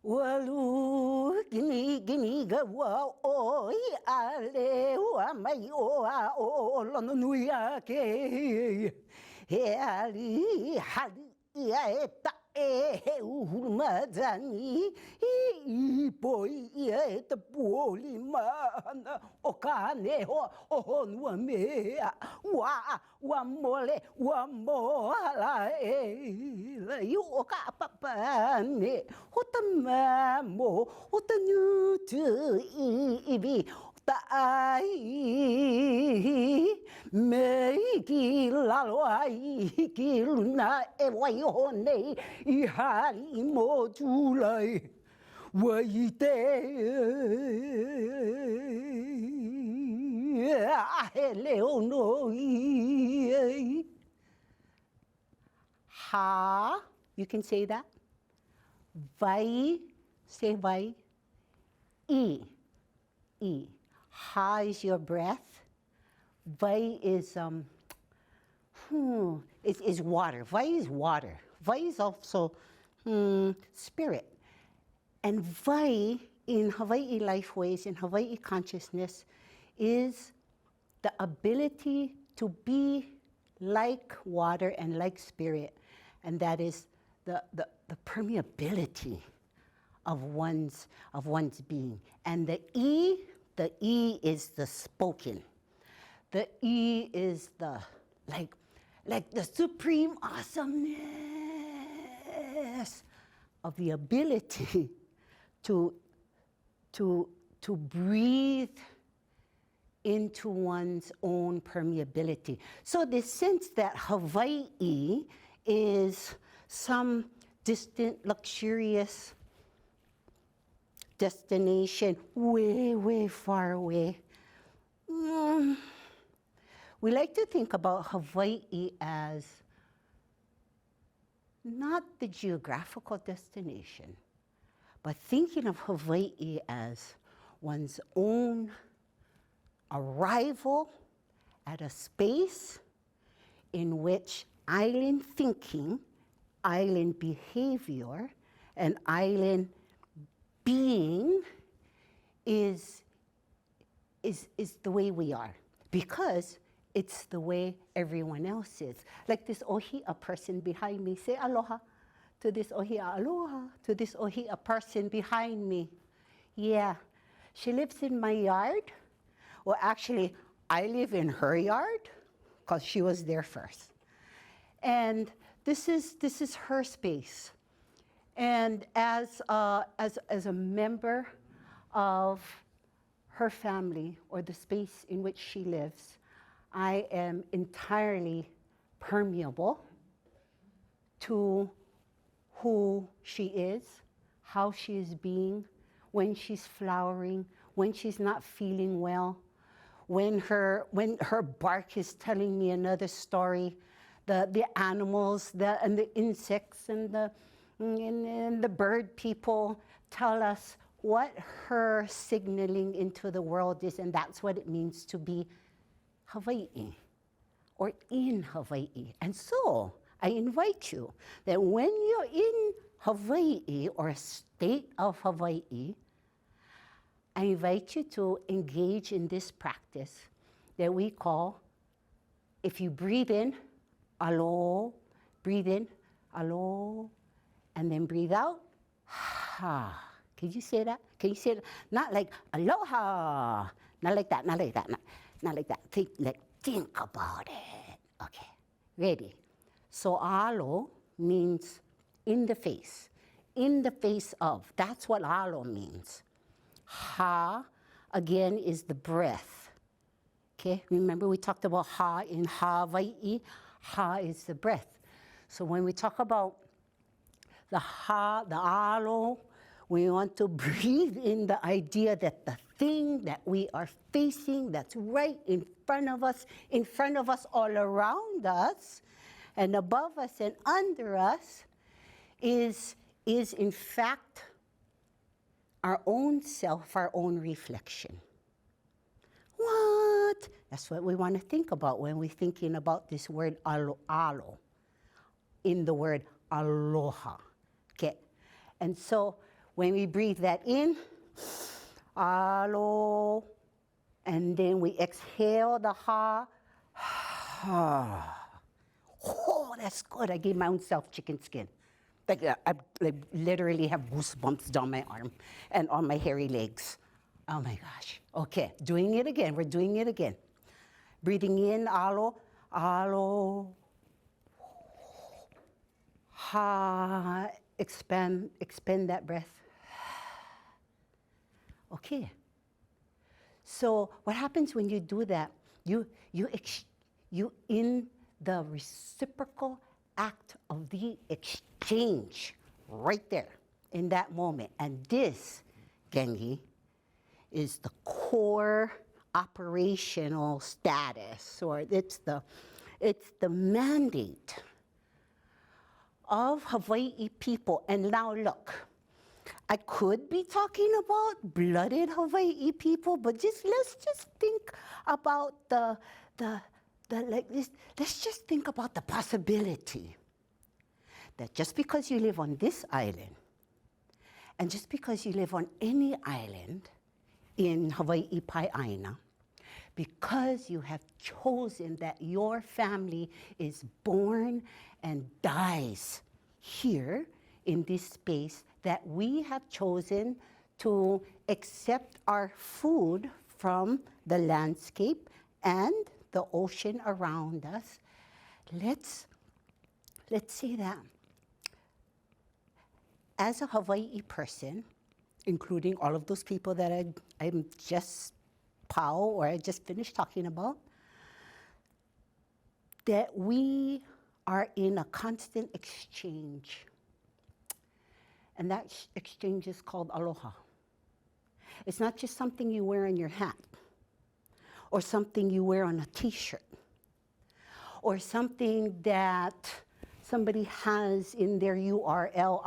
Walu gini ga wa oi ale wa mai o lono nui a ke he ali hali ia eta e uhumazani I poi ia eta poli mana o kane ho nua mea wa mole wa mola e o ka papa ne o tamamo o tanu ibi ai me ki lalo ai ki luna e wai hone I hari mo tulai wai te a leo no ha you can say that vai say vai e ha is your breath. Vai is is water. Vai is water. Vai is also spirit. And vai in Hawaii Lifeways, in Hawaii consciousness, is the ability to be like water and like spirit. And that is the permeability of one's being. And the E is the spoken. The E is the like the supreme awesomeness of the ability to breathe into one's own permeability. So the sense that Hawaii is some distant, luxurious destination way far away. We like to think about Hawaii as not the geographical destination, but thinking of Hawaii as one's own arrival at a space in which island thinking, island behavior, and island being is the way we are, because it's the way everyone else is. Like this ohia person behind me, say aloha to this ohia, aloha to this ohia person behind me. Yeah, she lives in my yard. Well, actually, I live in her yard because she was there first. And this is her space. And as a member of her family or the space in which she lives, I am entirely permeable to who she is, how she is being, when she's flowering, when she's not feeling well, when her bark is telling me another story, the animals, and the insects and the bird people tell us what her signaling into the world is, and that's what it means to be Hawaii or in Hawaii. And so I invite you that when you're in Hawaii or a state of Hawaii, I invite you to engage in this practice that we call, if you breathe in, alo, breathe in, alo, and then breathe out, ha. Can you say that? Can you say that? Not like aloha, not like that, not like that, not like that. Think about it. Okay, ready? So alo means in the face of. That's what alo means. Ha, again, is the breath. Okay, remember we talked about ha in Hawaii. Ha is the breath. So when we talk about the ha, the alo, we want to breathe in the idea that the thing that we are facing, that's right in front of us all around us, and above us and under us, is in fact our own self, our own reflection. What? That's what we want to think about when we're thinking about this word alo, in the word aloha. Okay. And so When we breathe that in, alo, and then we exhale the ha. Oh, that's good. I gave my own self chicken skin. Like, I literally have goosebumps down my arm and on my hairy legs. Oh my gosh. Okay, doing it again. We're doing it again. Breathing in, alo, alo, ha. Expand that breath. Okay. So what happens when you do that? You in the reciprocal act of the exchange, right there, in that moment. And this, Gengi, is the core operational status, or it's the mandate of Hawaii people. And now look, I could be talking about blooded Hawaii people, but let's just think about let's just think about the possibility that just because you live on this island, and just because you live on any island in Hawaii Pai'aina, because you have chosen that your family is born and dies here in this space, that we have chosen to accept our food from the landscape and the ocean around us. Let's say that as a Hawaii person, including all of those people that I'm just or I just finished talking about, that we are in a constant exchange. And that exchange is called aloha. It's not just something you wear on your hat, or something you wear on a t-shirt, or something that somebody has in their URL,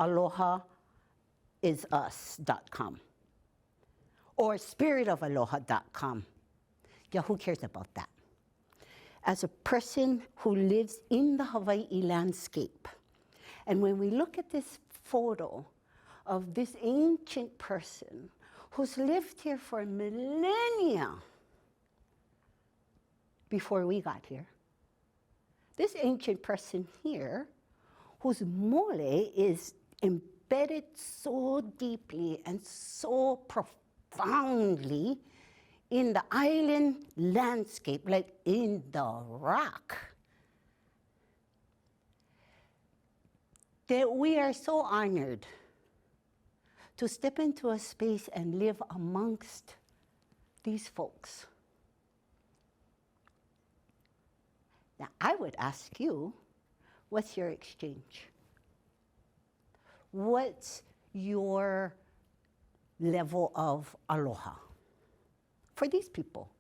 alohaIsus.com, or spiritofaloha.com. Yeah, who cares about that? As a person who lives in the Hawaii landscape, and when we look at this photo of this ancient person who's lived here for millennia before we got here, this ancient person here, whose mole is embedded so deeply and so profoundly in the island landscape, like in the rock, that we are so honored to step into a space and live amongst these folks. Now, I would ask you, what's your exchange? What's your level of aloha for these people?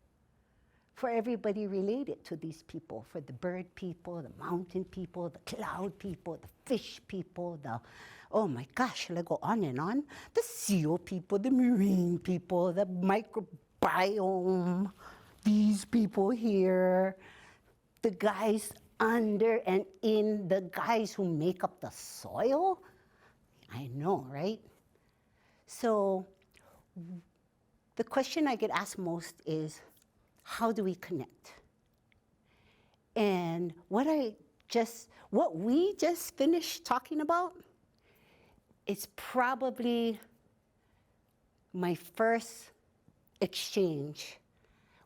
For everybody related to these people, for the bird people, the mountain people, the cloud people, the fish people, oh my gosh, let's go on and on. The seal people, the marine people, the microbiome, these people here, the guys under and in, the guys who make up the soil. I know, right? So the question I get asked most is, how do we connect? And what we just finished talking about is probably my first exchange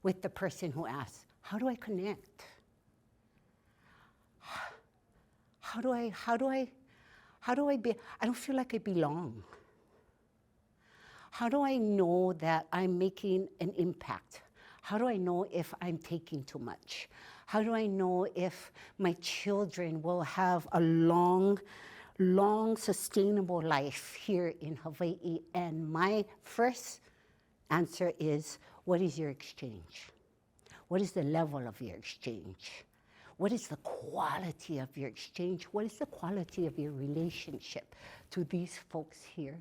with the person who asked, how do I connect? How do I be, I don't feel like I belong. How do I know that I'm making an impact? How do I know if I'm taking too much? How do I know if my children will have a long, sustainable life here in Hawaii? And my first answer is, what is your exchange? What is the level of your exchange? What is the quality of your exchange? What is the quality of your relationship to these folks here?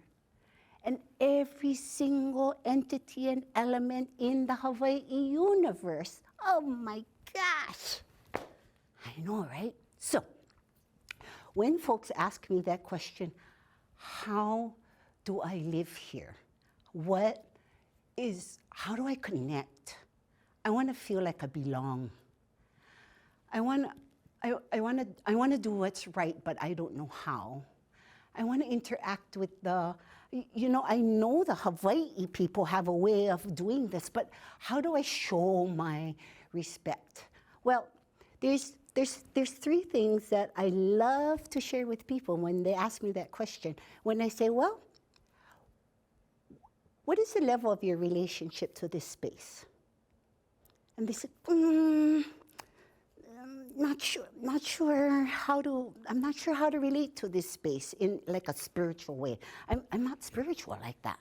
And every single entity and element in the Hawaii universe. Oh my gosh. I know, right? So, when folks ask me that question, how do I live here? How do I connect? I want to feel like I belong. I want to do what's right, but I don't know how. I want to interact with I know the Hawaii people have a way of doing this, but how do I show my respect? Well, there's three things that I love to share with people when they ask me that question. When I say, well, what is the level of your relationship to this space? And they say, I'm not sure how to relate to this space in like a spiritual way. I'm not spiritual like that.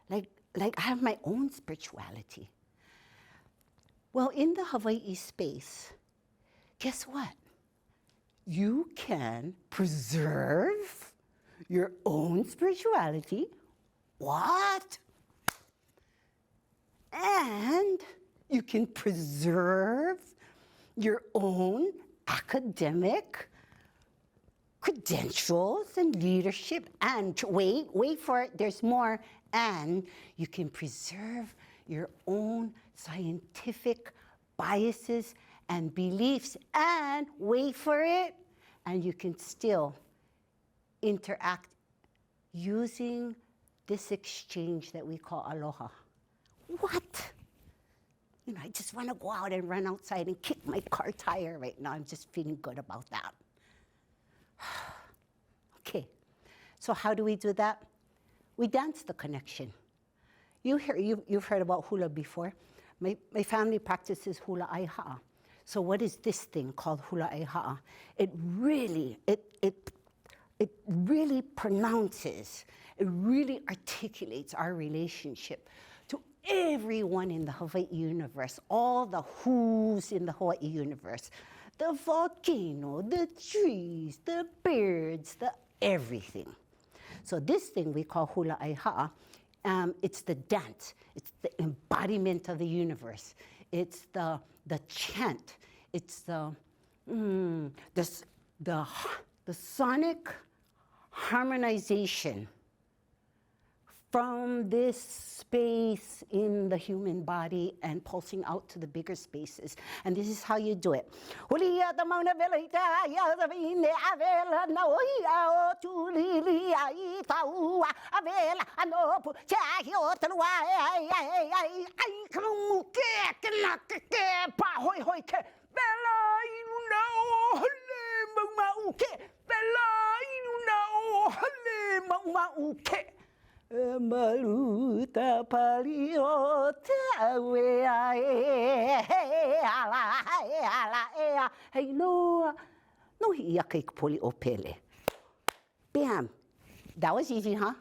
Like I have my own spirituality. Well, in the Hawaii space, guess what? You can preserve your own spirituality. What? And you can preserve your own academic credentials and leadership. And wait for it, there's more. And you can preserve your own scientific biases and beliefs. And wait for it, and you can still interact using this exchange that we call aloha. What? I just want to go out and run outside and kick my car tire right now. I'm just feeling good about that. Okay, so how do we do that? We dance the connection. You've heard about hula before. My family practices hula aiha'a. So what is this thing called hula aiha'a? It really pronounces, it really articulates our relationship to everyone in the Hawaii universe, all the who's in the Hawaii universe, the volcano, the trees, the birds, the everything. So this thing we call hula aiha'a, it's the dance, it's the embodiment of the universe, it's the chant, it's the sonic harmonization from this space in the human body and pulsing out to the bigger spaces. And this is how you do it. Maluta paliota hey no hi akai poli opele. Bam. That was easy, huh?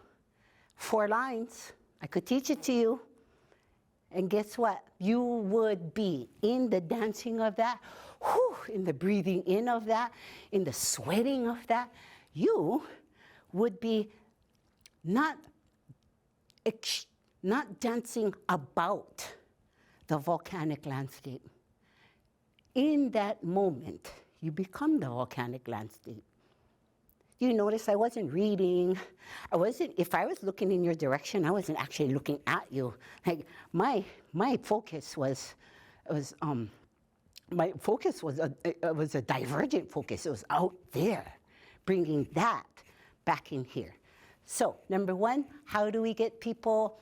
4 lines. I could teach it to you. And guess what? You would be in the dancing of that, in the breathing in of that, in the sweating of that. You would be not dancing about the volcanic landscape. In that moment, you become the volcanic landscape. You notice I wasn't reading. If I was looking in your direction, I wasn't actually looking at you. Like my focus was a divergent focus. It was out there, bringing that back in here. So, number 1, how do we get people,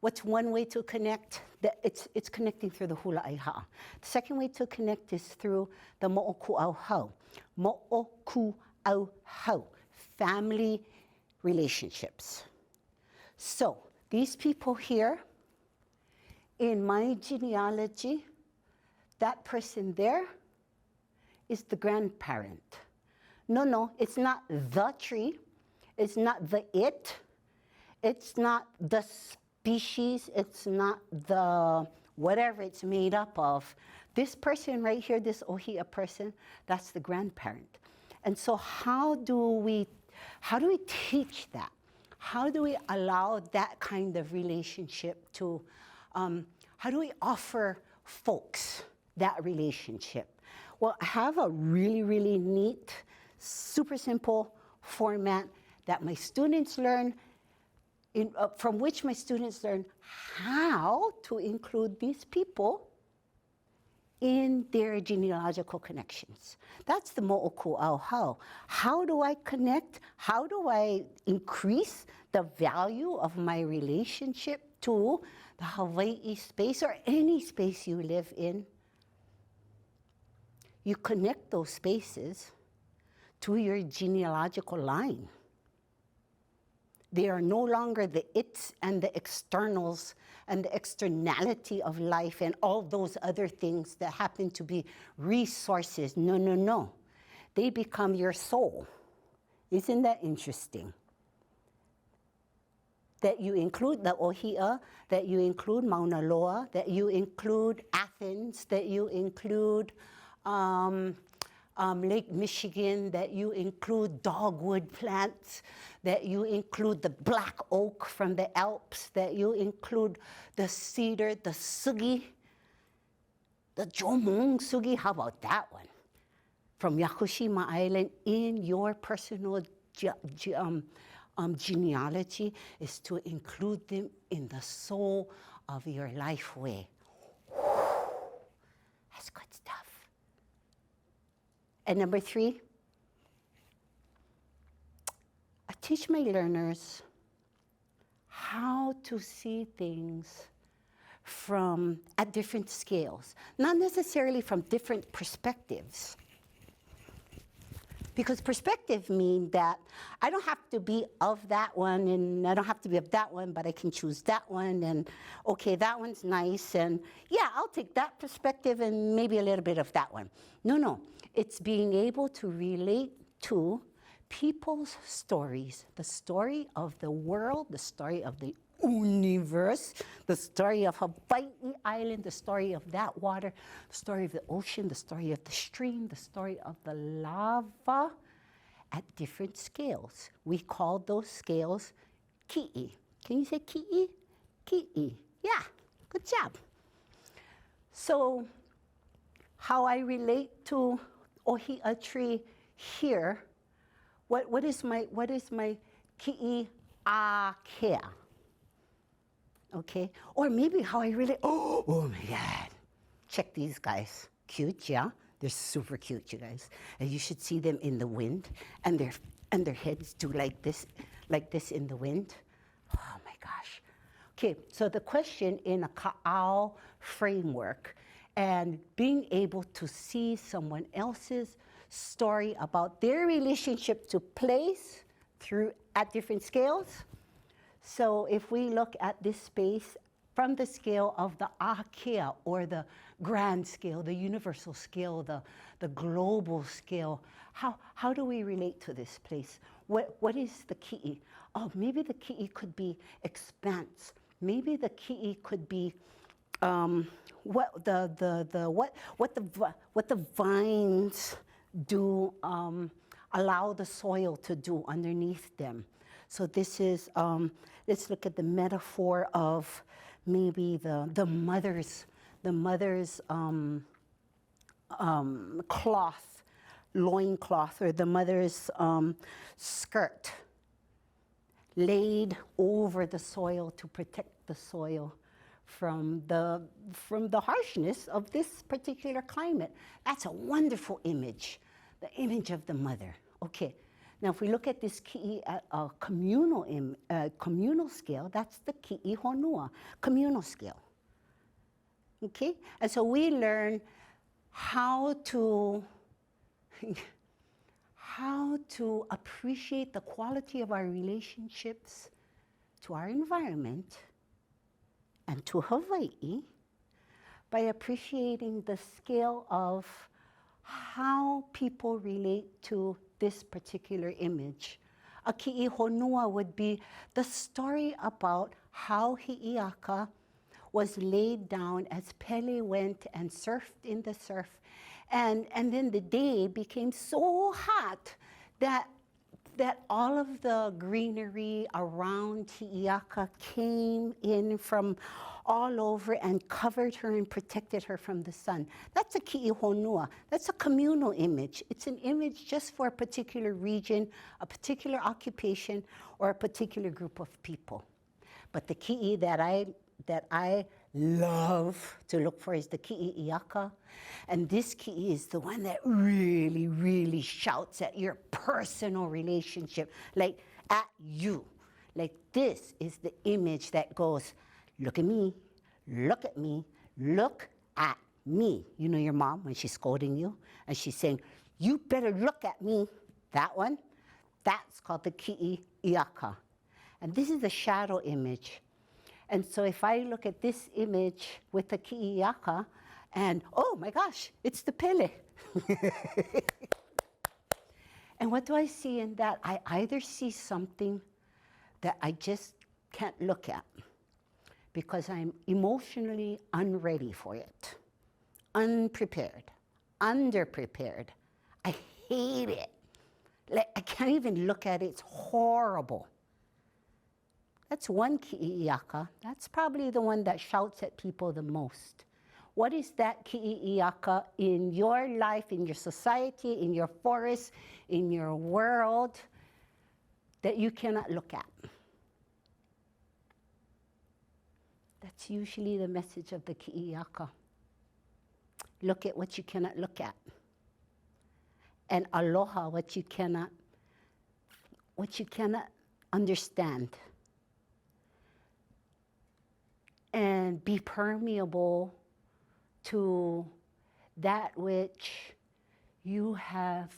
what's one way to connect? It's connecting through the hula aiha'a. The second way to connect is through the mo'oku'auhau. Mo'oku'auhau, family relationships. So, these people here, in my genealogy, that person there is the grandparent. No, it's not the tree, it's not the it's not the species, it's not the whatever it's made up of. This person right here, this ohia person, that's the grandparent. And so how do we teach that? How do we allow that kind of relationship to, how do we offer folks that relationship? Well, I have a really, really neat, super simple format that my students learn, from which my students learn how to include these people in their genealogical connections. That's the mo'oku au hau. How do I connect? How do I increase the value of my relationship to the Hawaii space or any space you live in? You connect those spaces to your genealogical line. They are no longer the its and the externals and the externality of life and all those other things that happen to be resources. No, no, no. They become your soul. Isn't that interesting? That you include the Ohia, that you include Mauna Loa, that you include Athens, that you include Lake Michigan, that you include dogwood plants, that you include the black oak from the Alps, that you include the cedar, the sugi, the Jomong sugi, how about that one? From Yakushima Island in your personal genealogy is to include them in the soul of your life way. That's good stuff. And number 3, I teach my learners how to see things at different scales, not necessarily from different perspectives. Because perspective means that I don't have to be of that one, and I don't have to be of that one, but I can choose that one, and okay, that one's nice, and yeah, I'll take that perspective and maybe a little bit of that one. No, no, it's being able to relate to people's stories, the story of the world, the story of the universe, the story of Hawaii Island, the story of that water, the story of the ocean, the story of the stream, the story of the lava at different scales. We call those scales ki'i. Can you say ki'i? Ki'i. Yeah, good job. So how I relate to ohia tree here, what is my ki'i a kea? Okay, or maybe how I really, oh my God, check these guys, cute, yeah? They're super cute, you guys. And you should see them in the wind, and their heads do like this in the wind. Oh my gosh. Okay, so the question in a ka'au framework and being able to see someone else's story about their relationship to place at different scales. So if we look at this space from the scale of the Akea, or the grand scale, the universal scale, the global scale, how do we relate to this place? What is the ki'i? Oh, maybe the ki'i could be expanse. Maybe the ki'i could be what the vines do, allow the soil to do underneath them. So this is, let's look at the metaphor of maybe the mother's cloth, loincloth, or the mother's skirt laid over the soil to protect the soil from the harshness of this particular climate. That's a wonderful image, the image of the mother. Okay. Now, if we look at this ki'i at a communal scale, that's the ki'i honua, communal scale. Okay? And so we learn how to appreciate the quality of our relationships to our environment and to Hawaii by appreciating the scale of how people relate to this particular image. A ki'i honua would be the story about how Hi'iaka was laid down as Pele went and surfed in the surf. And then the day became so hot that all of the greenery around Hi'iaka came in from all over and covered her and protected her from the sun. That's a ki'i honua. That's a communal image. It's an image just for a particular region, a particular occupation, or a particular group of people. But the ki'i that I love to look for is the ki'i iaka. And this ki'i is the one that really, really shouts at your personal relationship, like at you. Like this is the image that goes, look at me, look at me, look at me. You know your mom when she's scolding you and she's saying, you better look at me. That one, that's called the ki'i iaka. And this is the shadow image. And so if I look at this image with the ki'i iaka and, oh my gosh, it's the pele. And what do I see in that? I either see something that I just can't look at because I'm emotionally unready for it, unprepared, underprepared. I hate it. Like, I can't even look at it. It's horrible. That's one ki'i iaka. That's probably the one that shouts at people the most. What is that ki'i iaka in your life, in your society, in your forest, in your world that you cannot look at? That's usually the message of the ki'i iaka. Look at what you cannot look at. And aloha what you cannot understand. And be permeable to that which you have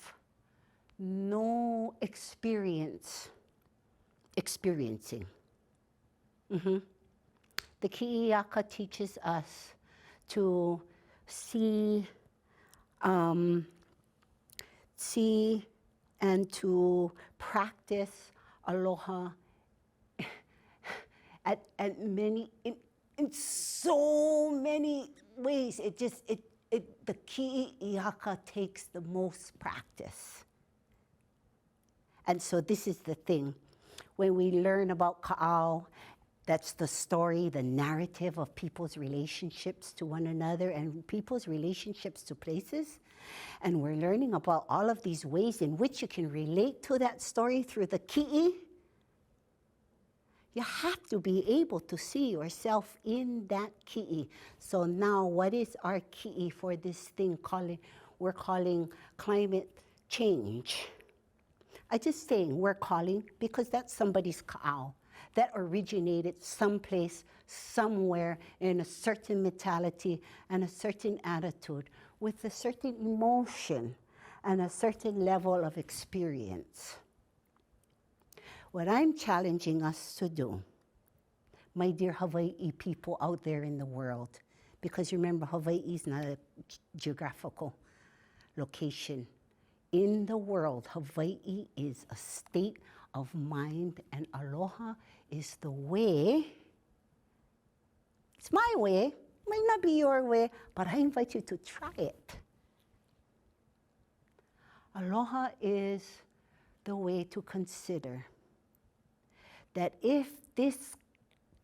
no experiencing. The ki'i iaka teaches us to see and to practice aloha in so many ways. The ki'i iaka takes the most practice. And so this is the thing. When we learn about ka'au, that's the story, the narrative of people's relationships to one another and people's relationships to places. And we're learning about all of these ways in which you can relate to that story through the ki'i. You have to be able to see yourself in that ki'i. So now what is our ki'i for this thing we're calling climate change? I just saying we're calling because that's somebody's ka'au that originated someplace, somewhere in a certain mentality and a certain attitude with a certain emotion and a certain level of experience. What I'm challenging us to do, my dear Hawaii people out there in the world, because remember, Hawaii is not a geographical location. In the world, Hawaii is a state of mind, and aloha is the way. It's my way, might not be your way, but I invite you to try it. Aloha is the way to consider that if this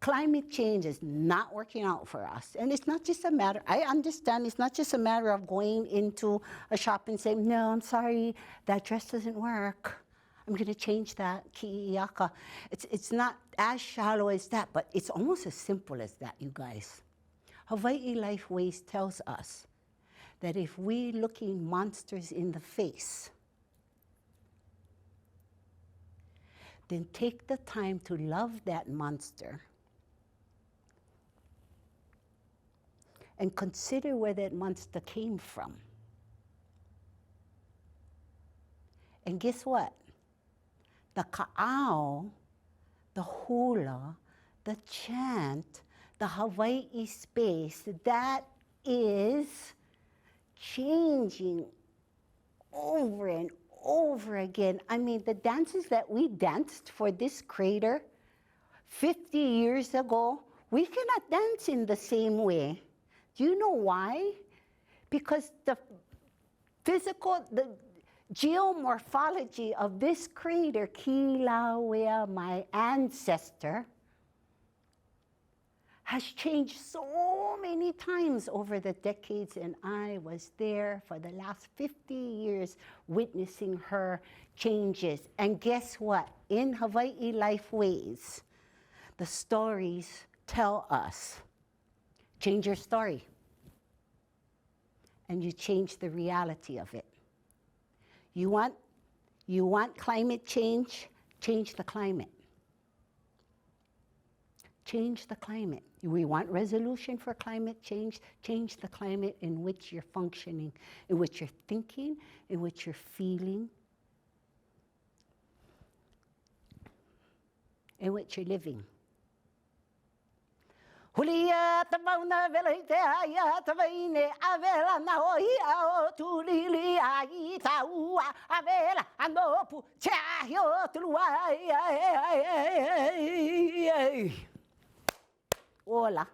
climate change is not working out for us, and it's not just a matter, I understand it's not just a matter of going into a shop and saying, no, I'm sorry, that dress doesn't work. I'm gonna change that, ki'i iaka. It's not as shallow as that, but it's almost as simple as that, you guys. Hawaii Life Ways tells us that if we looking monsters in the face, then take the time to love that monster and consider where that monster came from. And guess what? The ka'au, the hula, the chant, the Hawaii space, that is changing over and over again. I mean, the dances that we danced for this crater 50 years ago, we cannot dance in the same way. Do you know why? Because the geomorphology of this crater, Kilauea, my ancestor, has changed so many times over the decades, and I was there for the last 50 years witnessing her changes. And guess what? In Hawaii Life Ways, the stories tell us, change your story, and you change the reality of it. You want climate change? Change the climate. Change the climate. We want resolution for climate change. Change the climate in which you're functioning, in which you're thinking, in which you're feeling, in which you're living. Hulia tabauna velaite aya tabaine avela na oia tulili ai taua avela anopu chahio tulua. Hola.